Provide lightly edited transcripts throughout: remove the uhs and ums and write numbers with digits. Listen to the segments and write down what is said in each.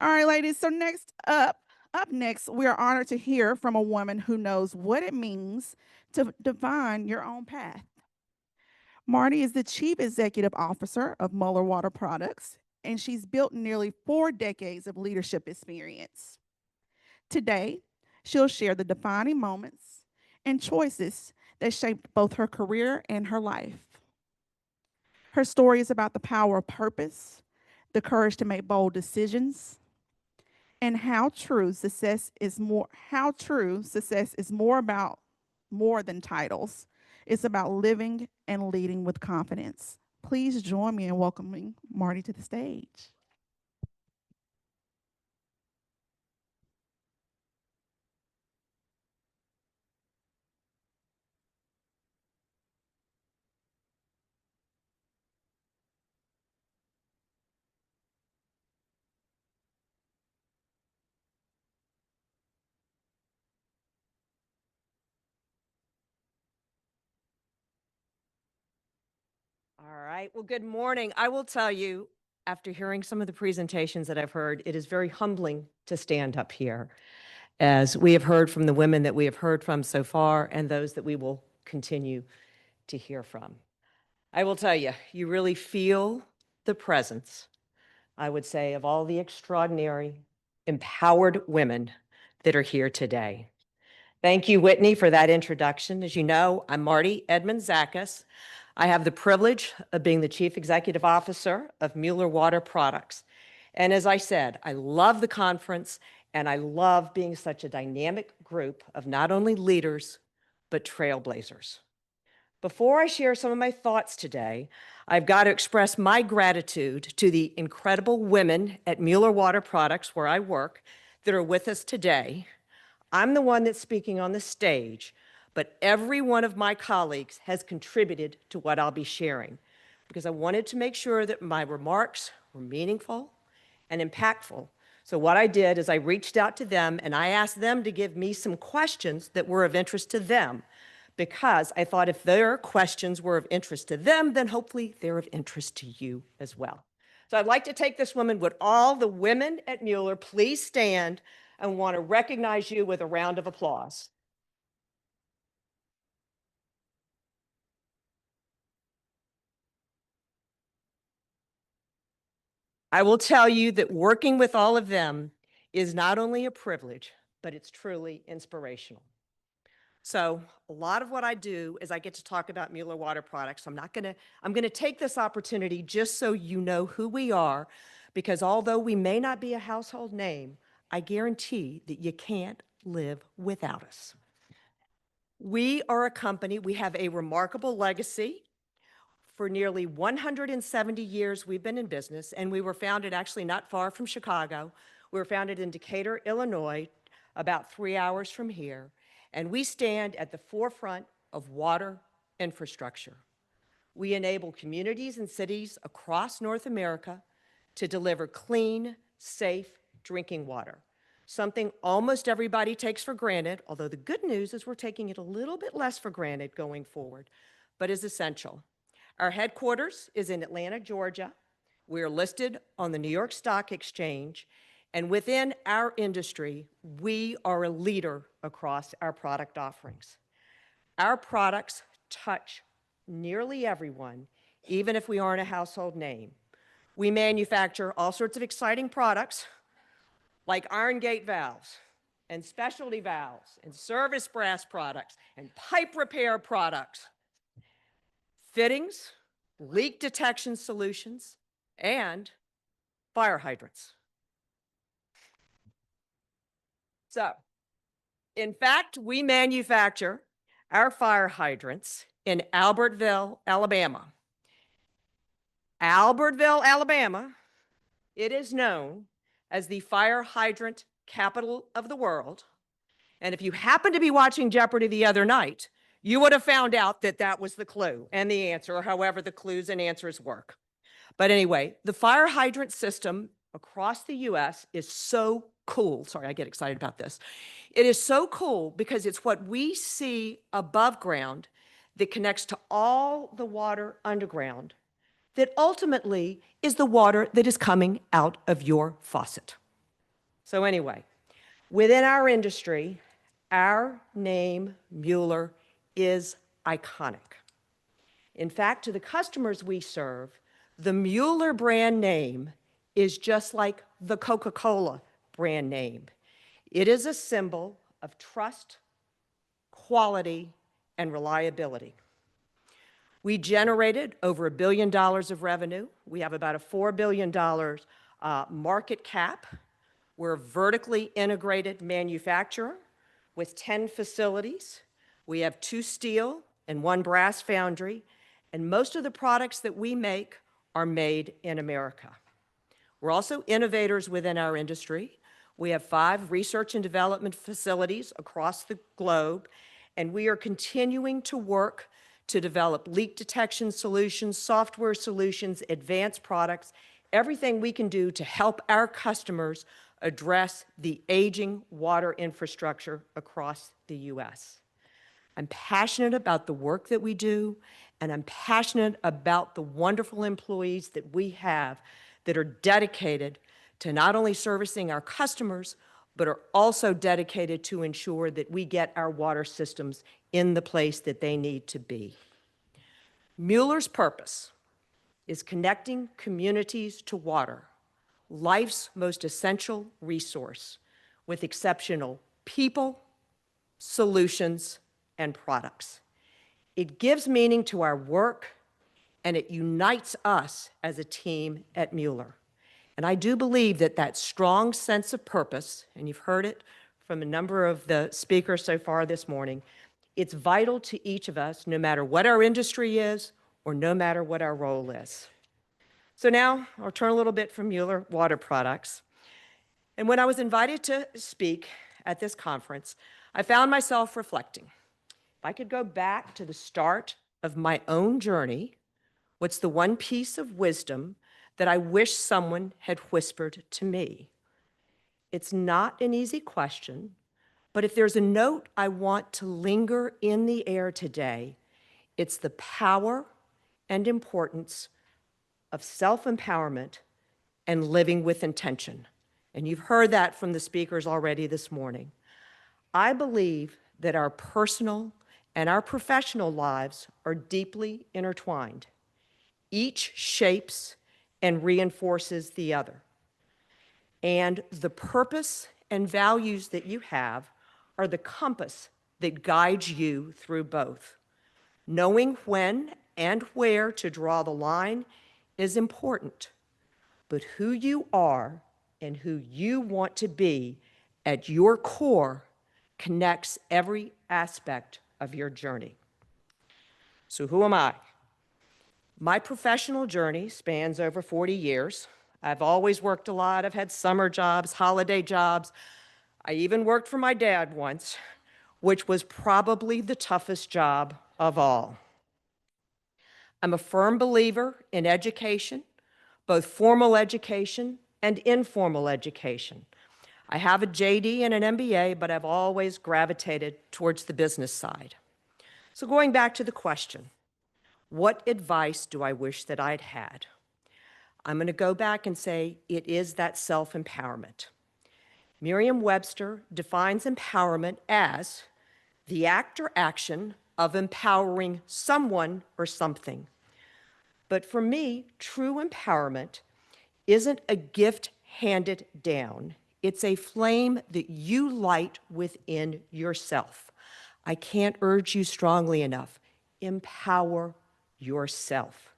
All right, ladies. So up next, we are honored to hear from a woman who knows what it means to define your own path. Martie is the Chief Executive Officer of Mueller Water Products, and she's built nearly 4 decades of leadership experience. Today, she'll share the defining moments and choices that shaped both her career and her life. Her story is about the power of purpose, the courage to make bold decisions, and how true success is about more than titles. It's about living and leading with confidence. Please join me in welcoming Martie to the stage. All right. Well, good morning. I will tell you, after hearing some of the presentations that I've heard, it is very humbling to stand up here, as we have heard from the women that we have heard from so far and those that we will continue to hear from. I will tell you, you really feel the presence, I would say, of all the extraordinary, empowered women that are here today. Thank you, Whitney, for that introduction. As you know, I'm Martie Edmunds Zakas. I have the privilege of being the Chief Executive Officer of Mueller Water Products. And as I said, I love the conference and I love being such a dynamic group of not only leaders, but trailblazers. Before I share some of my thoughts today, I've got to express my gratitude to the incredible women at Mueller Water Products, where I work, that are with us today. I'm the one that's speaking on the stage, but every one of my colleagues has contributed to what I'll be sharing, because I wanted to make sure that my remarks were meaningful and impactful. So what I did is I reached out to them and I asked them to give me some questions that were of interest to them, because I thought if their questions were of interest to them, then hopefully they're of interest to you as well. So I'd like to take this woman. Would all the women at Mueller please stand? And want to recognize you with a round of applause. I will tell you that working with all of them is not only a privilege, but it's truly inspirational. So a lot of what I do is I get to talk about Mueller Water Products. I'm going to take this opportunity just so you know who we are, because although we may not be a household name, I guarantee that you can't live without us. We are a company, we have a remarkable legacy. For nearly 170 years, we've been in business, and we were founded actually not far from Chicago. We were founded in Decatur, Illinois, about 3 hours from here, and we stand at the forefront of water infrastructure. We enable communities and cities across North America to deliver clean, safe drinking water, something almost everybody takes for granted, although the good news is we're taking it a little bit less for granted going forward, but is essential. Our headquarters is in Atlanta, Georgia. We are listed on the New York Stock Exchange, and within our industry, we are a leader across our product offerings. Our products touch nearly everyone, even if we aren't a household name. We manufacture all sorts of exciting products like iron gate valves and specialty valves and service brass products and pipe repair products, fittings, leak detection solutions, and fire hydrants. So, in fact, we manufacture our fire hydrants in Albertville, Alabama. Albertville, Alabama, it is known as the fire hydrant capital of the world. And if you happened to be watching Jeopardy the other night, you would have found out that that was the clue and the answer, or however the clues and answers work. But anyway, the fire hydrant system across the US is so cool. Sorry, I get excited about this. It is so cool because it's what we see above ground that connects to all the water underground that ultimately is the water that is coming out of your faucet. So anyway, within our industry, our name, Mueller, is iconic. In fact, to the customers we serve, the Mueller brand name is just like the Coca-Cola brand name. It is a symbol of trust, quality, and reliability. We generated over $1 billion of revenue. We have about a $4 billion market cap. We're a vertically integrated manufacturer with 10 facilities. We have 2 steel and 1 brass foundry, and most of the products that we make are made in America. We're also innovators within our industry. We have 5 research and development facilities across the globe, and we are continuing to work to develop leak detection solutions, software solutions, advanced products, everything we can do to help our customers address the aging water infrastructure across the U.S. I'm passionate about the work that we do, and I'm passionate about the wonderful employees that we have that are dedicated to not only servicing our customers, but are also dedicated to ensure that we get our water systems in the place that they need to be. Mueller's purpose is connecting communities to water, life's most essential resource, with exceptional people, solutions, and products. It gives meaning to our work, and it unites us as a team at Mueller. And I do believe that that strong sense of purpose, and you've heard it from a number of the speakers so far this morning, it's vital to each of us, no matter what our industry is or no matter what our role is. So now I'll turn a little bit from Mueller Water Products. And when I was invited to speak at this conference, I found myself reflecting. If I could go back to the start of my own journey, what's the one piece of wisdom that I wish someone had whispered to me? It's not an easy question, but if there's a note I want to linger in the air today, it's the power and importance of self-empowerment and living with intention. And you've heard that from the speakers already this morning. I believe that our personal and our professional lives are deeply intertwined. Each shapes and reinforces the other. And the purpose and values that you have are the compass that guides you through both. Knowing when and where to draw the line is important, but who you are and who you want to be at your core connects every aspect of your journey. So who am I? My professional journey spans over 40 years. I've always worked a lot. I've had summer jobs, holiday jobs. I even worked for my dad once, which was probably the toughest job of all. I'm a firm believer in education, both formal education and informal education. I have a JD and an MBA, but I've always gravitated towards the business side. So going back to the question, what advice do I wish that I'd had? I'm going to go back and say it is that self-empowerment. Merriam-Webster defines empowerment as the act or action of empowering someone or something. But for me, true empowerment isn't a gift handed down. It's a flame that you light within yourself. I can't urge you strongly enough. Empower yourself.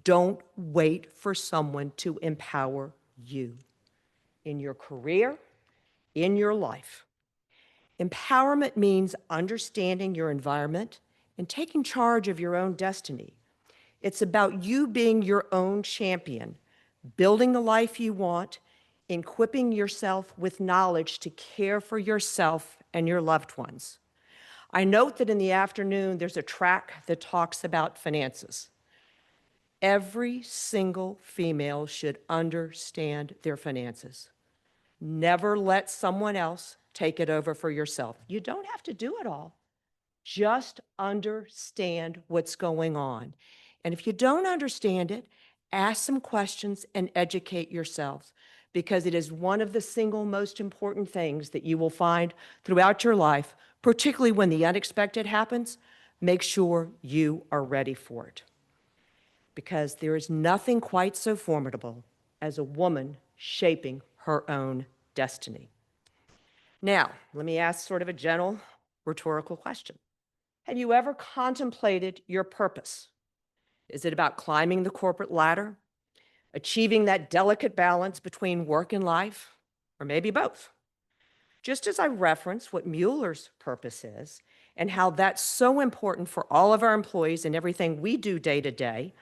Don't wait for someone to empower you in your career, in your life. Empowerment means understanding your environment and taking charge of your own destiny. It's about you being your own champion, building the life you want, equipping yourself with knowledge to care for yourself and your loved ones. I note that in the afternoon, there's a track that talks about finances. Every single female should understand their finances. Never let someone else take it over for yourself. You don't have to do it all. Just understand what's going on. And if you don't understand it, ask some questions and educate yourselves, because it is one of the single most important things that you will find throughout your life, particularly when the unexpected happens. Make sure you are ready for it, because there is nothing quite so formidable as a woman shaping her own destiny. Now, let me ask sort of a general rhetorical question. Have you ever contemplated your purpose? Is it about climbing the corporate ladder, achieving that delicate balance between work and life, or maybe both? Just as I referenced what Mueller's purpose is and how that's so important for all of our employees and everything we do day to day,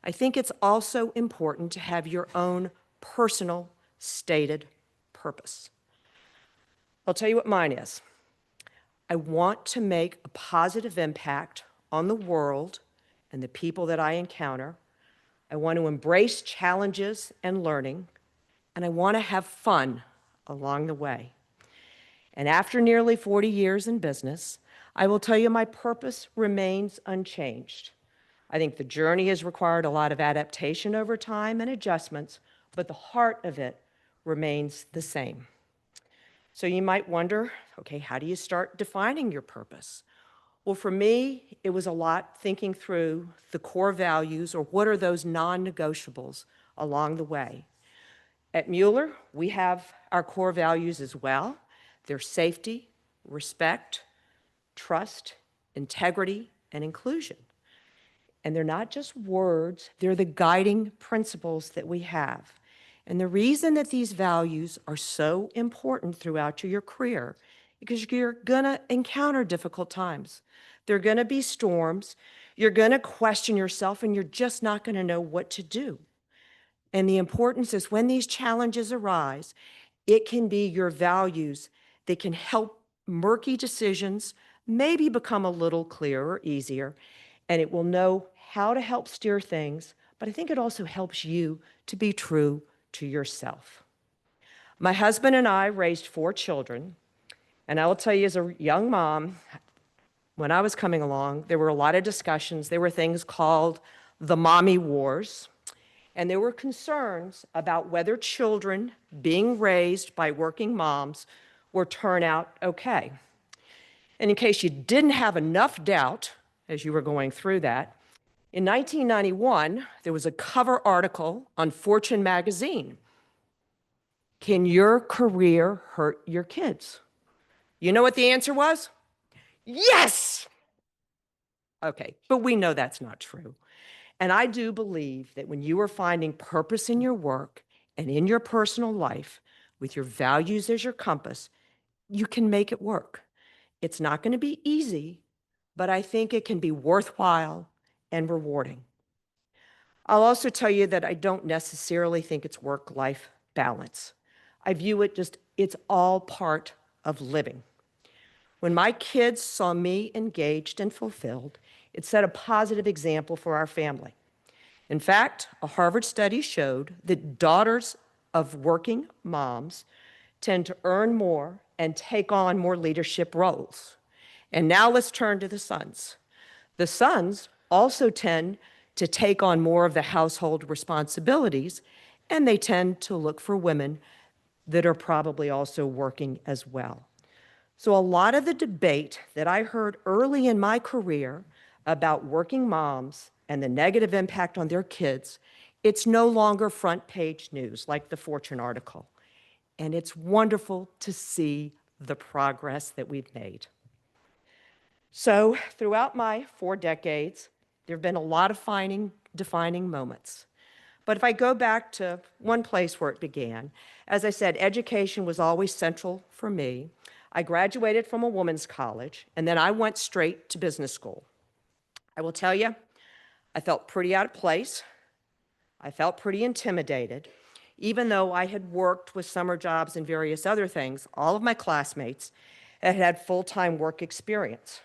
I think it's also important to have your own personal stated purpose. I'll tell you what mine is. I want to make a positive impact on the world and the people that I encounter. I want to embrace challenges and learning, and I want to have fun along the way. And after nearly 40 years in business, I will tell you my purpose remains unchanged. I think the journey has required a lot of adaptation over time and adjustments, but the heart of it remains the same. So you might wonder, okay, how do you start defining your purpose? Well, for me, it was a lot thinking through the core values, or what are those non-negotiables along the way. At Mueller, we have our core values as well. They're safety, respect, trust, integrity, and inclusion. And they're not just words, they're the guiding principles that we have. And the reason that these values are so important throughout your career, because you're gonna encounter difficult times. There are gonna be storms, you're gonna question yourself, and you're just not gonna know what to do. And the importance is when these challenges arise, it can be your values that can help murky decisions maybe become a little clearer, easier, and it will know how to help steer things, but I think it also helps you to be true to yourself. My husband and I raised 4 children, and I will tell you, as a young mom, when I was coming along, there were a lot of discussions. There were things called the mommy wars, and there were concerns about whether children being raised by working moms would turn out okay. And in case you didn't have enough doubt as you were going through that, in 1991, there was a cover article on Fortune magazine. Can your career hurt your kids? You know what the answer was? Yes! Okay, but we know that's not true. And I do believe that when you are finding purpose in your work and in your personal life, with your values as your compass, you can make it work. It's not going to be easy, but I think it can be worthwhile and rewarding. I'll also tell you that I don't necessarily think it's work-life balance. I view it just, it's all part of living. When my kids saw me engaged and fulfilled, it set a positive example for our family. In fact, a Harvard study showed that daughters of working moms tend to earn more and take on more leadership roles. And now let's turn to the sons. The sons also tend to take on more of the household responsibilities, and they tend to look for women that are probably also working as well. So a lot of the debate that I heard early in my career about working moms and the negative impact on their kids, it's no longer front page news like the Fortune article. And it's wonderful to see the progress that we've made. So throughout my 4 decades, there have been a lot of defining moments. But if I go back to one place where it began, as I said, education was always central for me. I graduated from a women's college, and then I went straight to business school. I will tell you, I felt pretty out of place. I felt pretty intimidated. Even though I had worked with summer jobs and various other things, all of my classmates had had full-time work experience.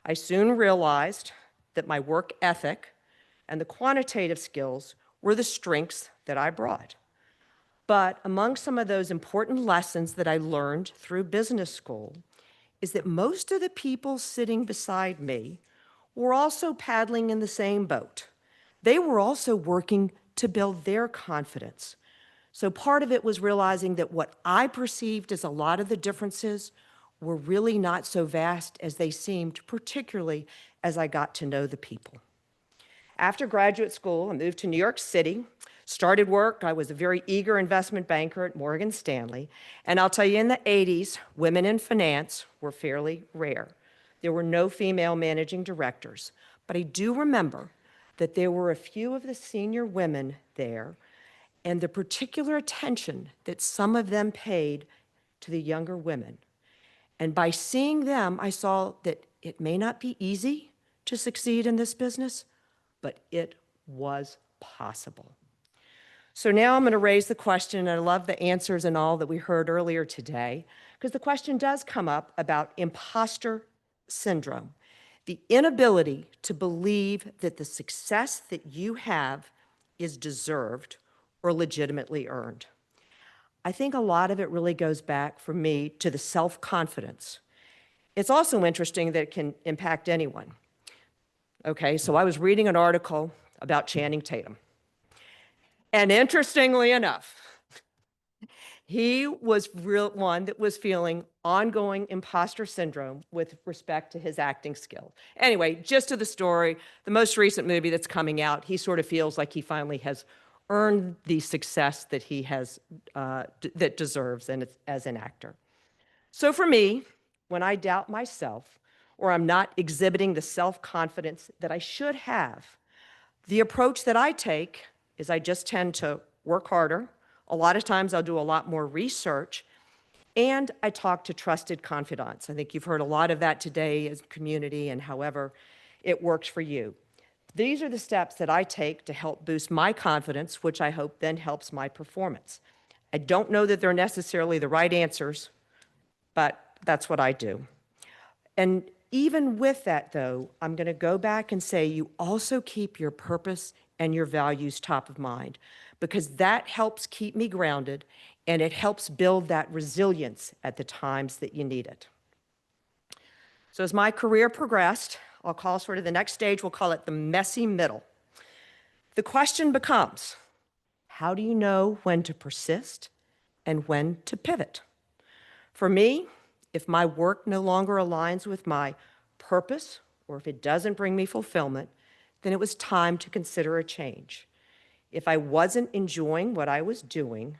I soon realized that my work ethic and the quantitative skills were the strengths that I brought. But among some of those important lessons that I learned through business school is that most of the people sitting beside me were also paddling in the same boat. They were also working to build their confidence. So part of it was realizing that what I perceived as a lot of the differences were really not so vast as they seemed, particularly as I got to know the people. After graduate school, I moved to New York City, started work. I was a very eager investment banker at Morgan Stanley. And I'll tell you, in the 80s, women in finance were fairly rare. There were no female managing directors. But I do remember that there were a few of the senior women there, and the particular attention that some of them paid to the younger women. And by seeing them, I saw that it may not be easy to succeed in this business, but it was possible. So now I'm going to raise the question, and I love the answers and all that we heard earlier today, because the question does come up about imposter syndrome, the inability to believe that the success that you have is deserved or legitimately earned. I think a lot of it really goes back for me to the self-confidence. It's also interesting that it can impact anyone. Okay, so I was reading an article about Channing Tatum. And interestingly enough, he was one that was feeling ongoing imposter syndrome with respect to his acting skill. Anyway, just to the story, the most recent movie that's coming out, he sort of feels like he finally has earned the success that he has, that deserves as an actor. So for me, when I doubt myself, or I'm not exhibiting the self-confidence that I should have, the approach that I take is I just tend to work harder. A lot of times I'll do a lot more research, and I talk to trusted confidants. I think you've heard a lot of that today as a community and however it works for you. These are the steps that I take to help boost my confidence, which I hope then helps my performance. I don't know that they're necessarily the right answers, but that's what I do. And even with that, though, I'm going to go back and say you also keep your purpose and your values top of mind, because that helps keep me grounded and it helps build that resilience at the times that you need it. So as my career progressed, I'll call sort of the next stage, we'll call it the messy middle. The question becomes, how do you know when to persist and when to pivot? For me, if my work no longer aligns with my purpose, or if it doesn't bring me fulfillment, then it was time to consider a change. If I wasn't enjoying what I was doing,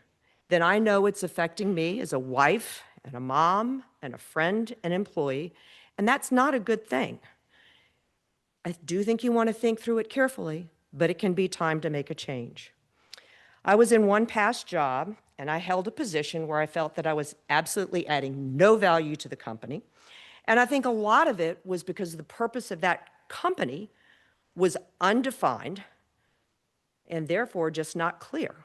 then I know it's affecting me as a wife and a mom and a friend and employee, and that's not a good thing. I do think you want to think through it carefully, but it can be time to make a change. I was in one past job, and I held a position where I felt that I was absolutely adding no value to the company. And I think a lot of it was because the purpose of that company was undefined and therefore just not clear.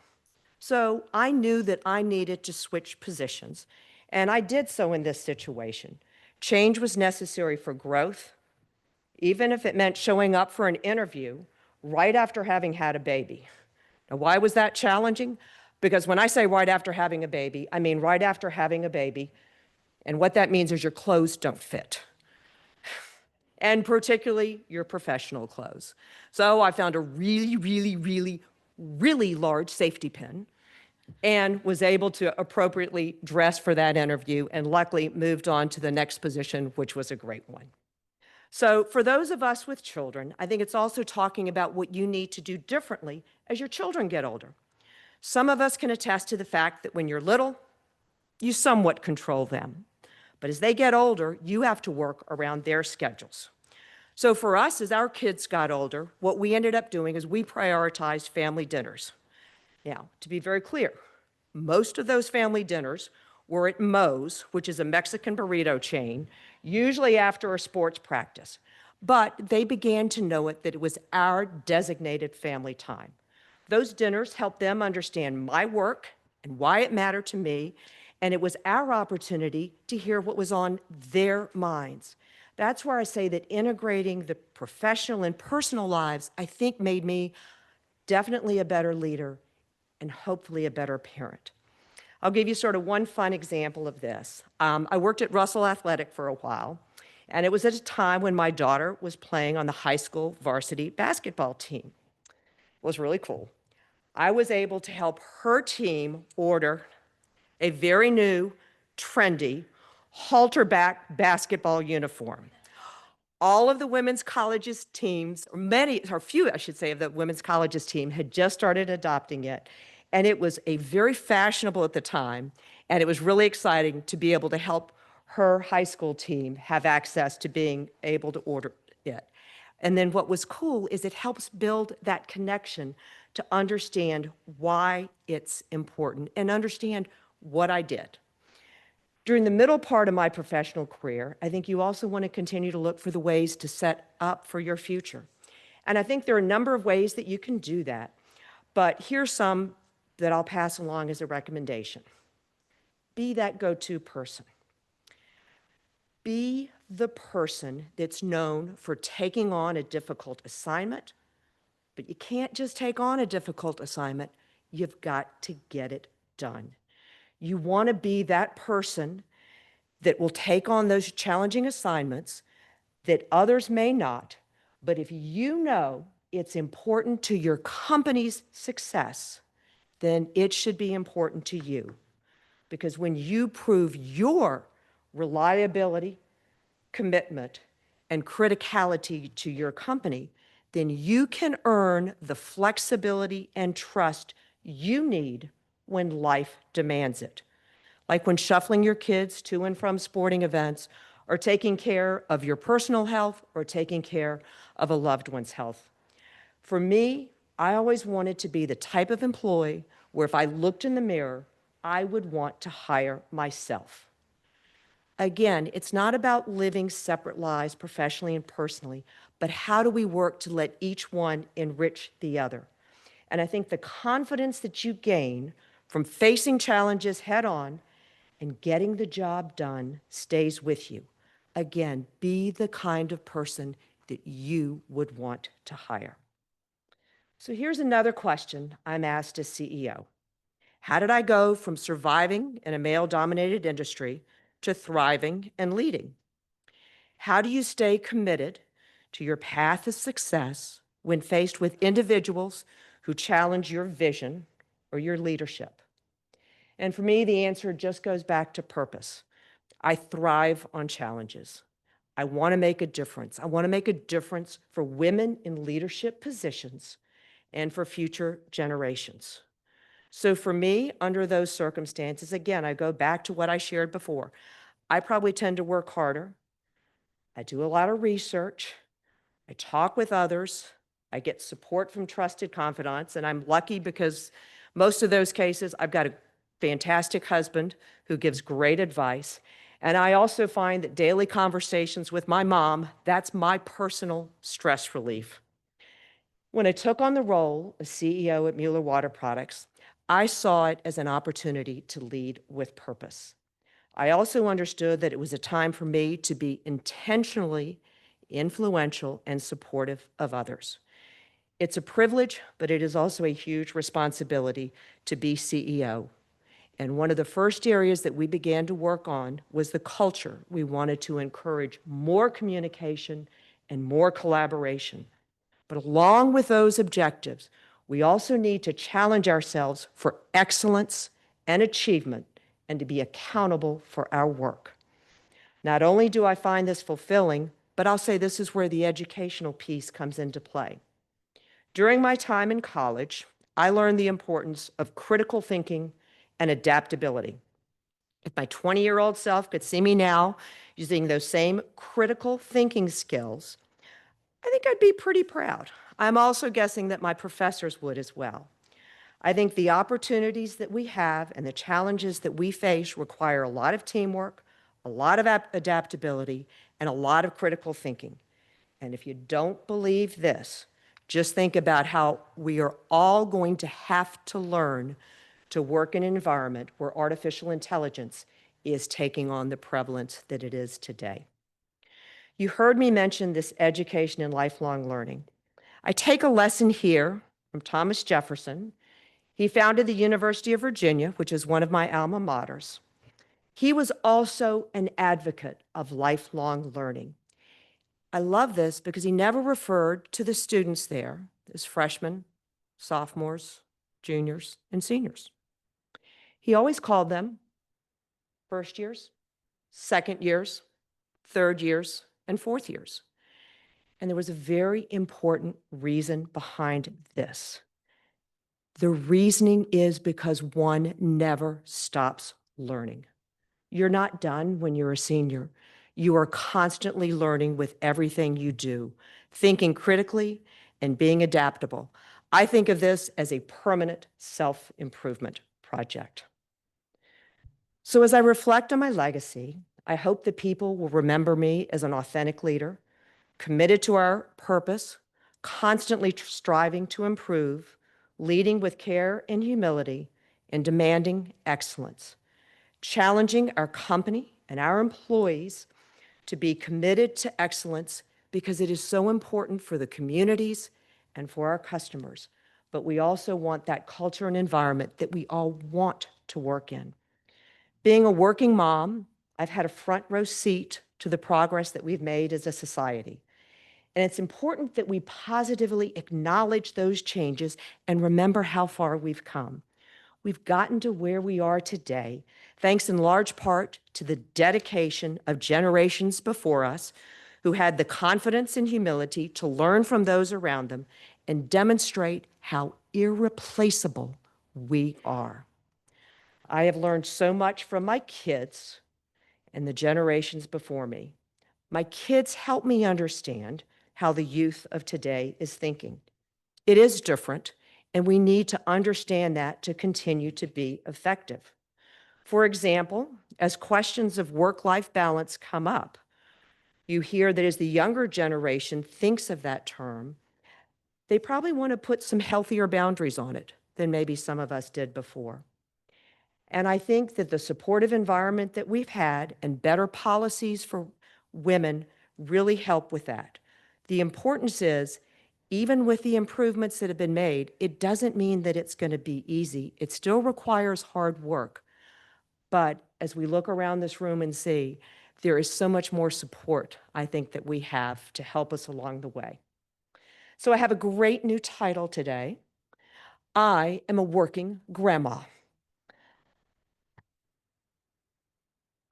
So I knew that I needed to switch positions, and I did so in this situation. Change was necessary for growth, even if it meant showing up for an interview right after having had a baby. Now, why was that challenging? Because when I say right after having a baby, I mean right after having a baby, and what that means is your clothes don't fit, and particularly your professional clothes. So I found a really large safety pin and was able to appropriately dress for that interview, and luckily moved on to the next position, which was a great one. So for those of us with children, I think it's also talking about what you need to do differently as your children get older. Some of us can attest to the fact that when you're little, you somewhat control them. But as they get older, you have to work around their schedules. So for us, as our kids got older, what we ended up doing is we prioritized family dinners. Now, to be very clear, most of those family dinners were at Moe's, which is a Mexican burrito chain, usually after a sports practice. But they began to know that it was our designated family time. Those dinners helped them understand my work and why it mattered to me, and it was our opportunity to hear what was on their minds. That's where I say that integrating the professional and personal lives, I think, made me definitely a better leader and hopefully a better parent. I'll give you sort of one fun example of this. I worked at Russell Athletic for a while, and it was at a time when my daughter was playing on the high school varsity basketball team. It was really cool. I was able to help her team order a very new, trendy, halterback basketball uniform. All of the women's colleges teams, or many, or few, I should say, of the women's colleges team had just started adopting it. And it was a very fashionable at the time. And it was really exciting to be able to help her high school team have access to being able to order it. And then what was cool is it helps build that connection to understand why it's important and understand what I did. During the middle part of my professional career, I think you also want to continue to look for the ways to set up for your future. And I think there are a number of ways that you can do that, but here's some that I'll pass along as a recommendation. Be that go-to person. Be the person that's known for taking on a difficult assignment, but you can't just take on a difficult assignment, you've got to get it done. You want to be that person that will take on those challenging assignments that others may not, but if you know it's important to your company's success, then it should be important to you. Because when you prove your reliability, commitment, and criticality to your company, then you can earn the flexibility and trust you need when life demands it. Like when shuffling your kids to and from sporting events, or taking care of your personal health, or taking care of a loved one's health. For me, I always wanted to be the type of employee where if I looked in the mirror, I would want to hire myself. Again, it's not about living separate lives professionally and personally, but how do we work to let each one enrich the other? And I think the confidence that you gain from facing challenges head on and getting the job done stays with you. Again, be the kind of person that you would want to hire. So here's another question I'm asked as CEO. How did I go from surviving in a male-dominated industry to thriving and leading? How do you stay committed to your path of success when faced with individuals who challenge your vision or your leadership? And for me, the answer just goes back to purpose. I thrive on challenges. I want to make a difference. I want to make a difference for women in leadership positions and for future generations. So for me, under those circumstances, again, I go back to what I shared before. I probably tend to work harder. I do a lot of research. I talk with others. I get support from trusted confidants, and I'm lucky because most of those cases, I've got a fantastic husband who gives great advice. And I also find that daily conversations with my mom, that's my personal stress relief. When I took on the role of CEO at Mueller Water Products, I saw it as an opportunity to lead with purpose. I also understood that it was a time for me to be intentionally influential and supportive of others. It's a privilege, but it is also a huge responsibility to be CEO. And one of the first areas that we began to work on was the culture. We wanted to encourage more communication and more collaboration. But along with those objectives, we also need to challenge ourselves for excellence and achievement and to be accountable for our work. Not only do I find this fulfilling, but I'll say this is where the educational piece comes into play. During my time in college, I learned the importance of critical thinking and adaptability. If my 20-year-old self could see me now using those same critical thinking skills, I think I'd be pretty proud. I'm also guessing that my professors would as well. I think the opportunities that we have and the challenges that we face require a lot of teamwork, a lot of adaptability, and a lot of critical thinking. And if you don't believe this, just think about how we are all going to have to learn to work in an environment where artificial intelligence is taking on the prevalence that it is today. You heard me mention this education and lifelong learning. I take a lesson here from Thomas Jefferson. He founded the University of Virginia, which is one of my alma maters. He was also an advocate of lifelong learning. I love this because he never referred to the students there as freshmen, sophomores, juniors, and seniors. He always called them first years, second years, third years, and fourth years. And there was a very important reason behind this. The reasoning is because one never stops learning. You're not done when you're a senior. You are constantly learning with everything you do, thinking critically and being adaptable. I think of this as a permanent self-improvement project. So as I reflect on my legacy, I hope that people will remember me as an authentic leader, committed to our purpose, constantly striving to improve, leading with care and humility, and demanding excellence, challenging our company and our employees to be committed to excellence because it is so important for the communities and for our customers. But we also want that culture and environment that we all want to work in. Being a working mom, I've had a front row seat to the progress that we've made as a society. And it's important that we positively acknowledge those changes and remember how far we've come. We've gotten to where we are today, thanks in large part to the dedication of generations before us who had the confidence and humility to learn from those around them and demonstrate how irreplaceable we are. I have learned so much from my kids and the generations before me. My kids help me understand how the youth of today is thinking. It is different, and we need to understand that to continue to be effective. For example, as questions of work-life balance come up, you hear that as the younger generation thinks of that term, they probably want to put some healthier boundaries on it than maybe some of us did before. And I think that the supportive environment that we've had and better policies for women really help with that. The importance is, even with the improvements that have been made, it doesn't mean that it's going to be easy. It still requires hard work. But as we look around this room and see, there is so much more support, I think, that we have to help us along the way. So I have a great new title today. I am a working grandma.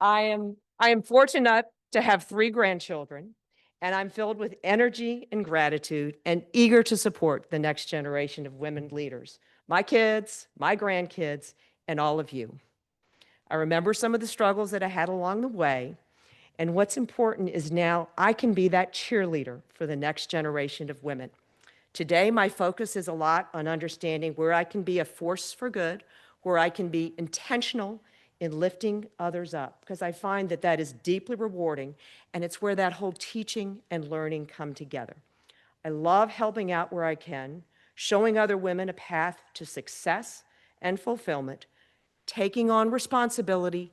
I am fortunate to have 3 grandchildren, and I'm filled with energy and gratitude and eager to support the next generation of women leaders, my kids, my grandkids, and all of you. I remember some of the struggles that I had along the way, and what's important is now I can be that cheerleader for the next generation of women. Today, my focus is a lot on understanding where I can be a force for good, where I can be intentional in lifting others up, because I find that that is deeply rewarding, and it's where that whole teaching and learning come together. I love helping out where I can, showing other women a path to success and fulfillment, taking on responsibility,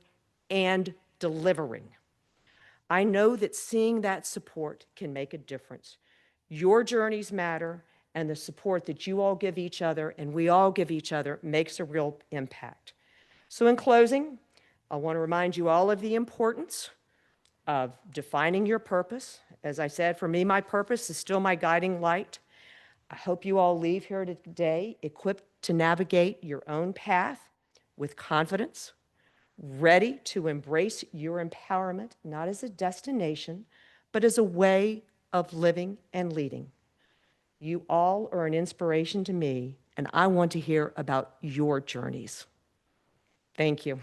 and delivering. I know that seeing that support can make a difference. Your journeys matter, and the support that you all give each other and we all give each other makes a real impact. So in closing, I want to remind you all of the importance of defining your purpose. As I said, for me, my purpose is still my guiding light. I hope you all leave here today equipped to navigate your own path with confidence, ready to embrace your empowerment, not as a destination, but as a way of living and leading. You all are an inspiration to me, and I want to hear about your journeys. Thank you.